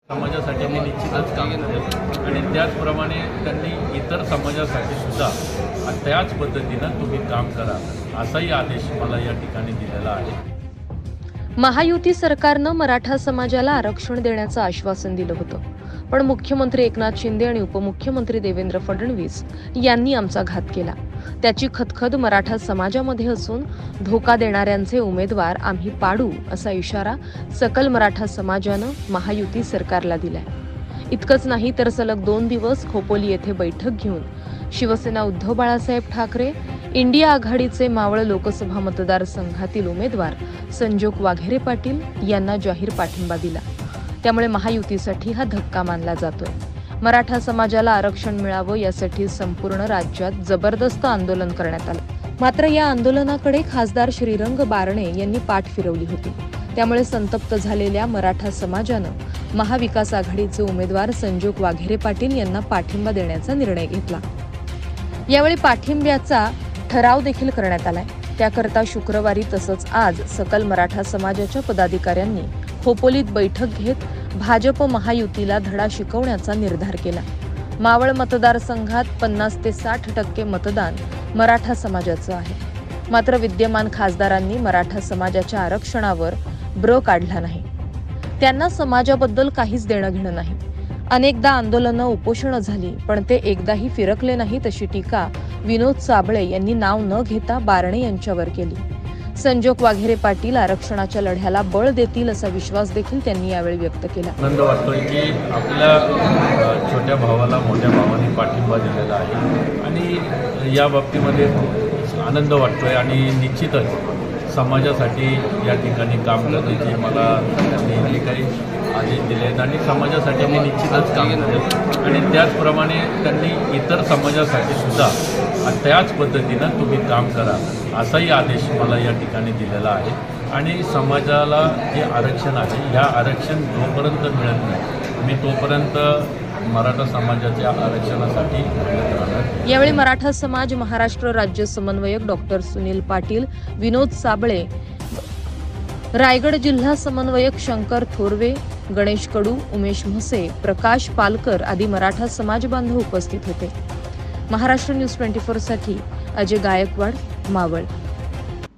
समाजासाठी मी निश्चितच काम करेल आणि त्याचप्रमाणे त्यांनी इतर समाजासाठी सुद्धा त्याच पद्धतीनं तुम्ही काम करा असाही आदेश मला या ठिकाणी दिलेला आहे। महायुती सरकारनं मराठा समाजाला आरक्षण देण्याचं आश्वासन दिलं होतं, पण मुख्यमंत्री एकनाथ शिंदे आणि उपमुख्यमंत्री देवेंद्र फडणवीस यांनी आमचा घात केला। त्याची खदखद मराठा समाजामध्ये असून धोका देणाऱ्यांचे उमेदवार आम्ही पाडू असा इशारा सकल मराठा समाजानं महायुती सरकारला दिलाय। इतकंच नाही तर सलग 2 दिवस खोपोली येथे बैठक घेऊन शिवसेना उद्धव बाळासाहेब ठाकरे, इंडिया आघाडीचे मावळ लोकसभा मतदारसंघातील उमेदवार संजोग वाघेरे पाटील यांना जाहीर पाठिंबा दिला। त्यामुळे महायुतीसाठी हा धक्का मानला जातोय। मराठा समाजाला आरक्षण मिळावं यासाठी संपूर्ण राज्यात जबरदस्त आंदोलन करण्यात आलं। मात्र या आंदोलनाकडे खासदार श्रीरंग बारणे यांनी पाठ फिरवली होती। त्यामुळे संतप्त झालेल्या मराठा समाजानं महाविकास आघाडीचे उमेदवार संजोग वाघेरे पाटील यांना पाठिंबा देण्याचा निर्णय घेतला। यावेळी पाठिंब्याचा ठराव देखील करण्यात आलाय। त्याकरता शुक्रवारी तसंच आज सकल मराठा समाजाच्या पदाधिकाऱ्यांनी खोपोलीत बैठक घेत भाजप महायुतीला धडा शिकवण्याचा निर्धार केला। मावळ मतदारसंघात 50 ते 60% मतदान मराठा समाजाचं आहे। मात्र विद्यमान खासदारांनी मराठा समाजाच्या आरक्षणावर ब्र काढला नाही। त्यांना समाजाबद्दल काहीच देणं घेणं नाही। अनेकदा आंदोलनं उपोषणं झाली, पण ते एकदाही फिरकले नाहीत अशी टीका विनोद साबळे यांनी नाव न घेता बारणे यांच्यावर केली। संजोग वाघेरे पाटील आरक्षणाच्या लढ्याला बळ देतील असा विश्वास देखील त्यांनी यावेळी व्यक्त केला। आनंद वाटतोय की आपल्या छोट्या भावाला मोठ्या भावाने पाठिंबा दिलेला आहे आणि या बाबतीमध्ये आनंद वाटतोय आणि निश्चितच समाजासाठी या ठिकाणी काम करण्याची मला त्यांनी काही आदेश दिले आहेत आणि समाजासाठी मी निश्चितच काम करेल आणि त्याचप्रमाणे त्यांनी इतर समाजासाठी सुद्धा त्याच पद्धतीनं तुम्ही काम करा असाही आदेश मला या ठिकाणी दिलेला आहे। आणि समाजाला जे आरक्षण आहे या आरक्षण जोपर्यंत मिळत नाही मी तोपर्यंत मराठा समाजाच्या आरक्षणासाठी लढत राहणार। यावेळी मराठा समाज महाराष्ट्र राज्य समन्वयक डॉक्टर सुनील पाटील, विनोद साबळे, रायगड जिल्हा समन्वयक शंकर थोरवे, गणेश कडू, उमेश म्हसे, प्रकाश पालकर आदी मराठा समाज बांधव उपस्थित होते। महाराष्ट्र न्यूज 24 साठी अजय गायकवाड, मावळ।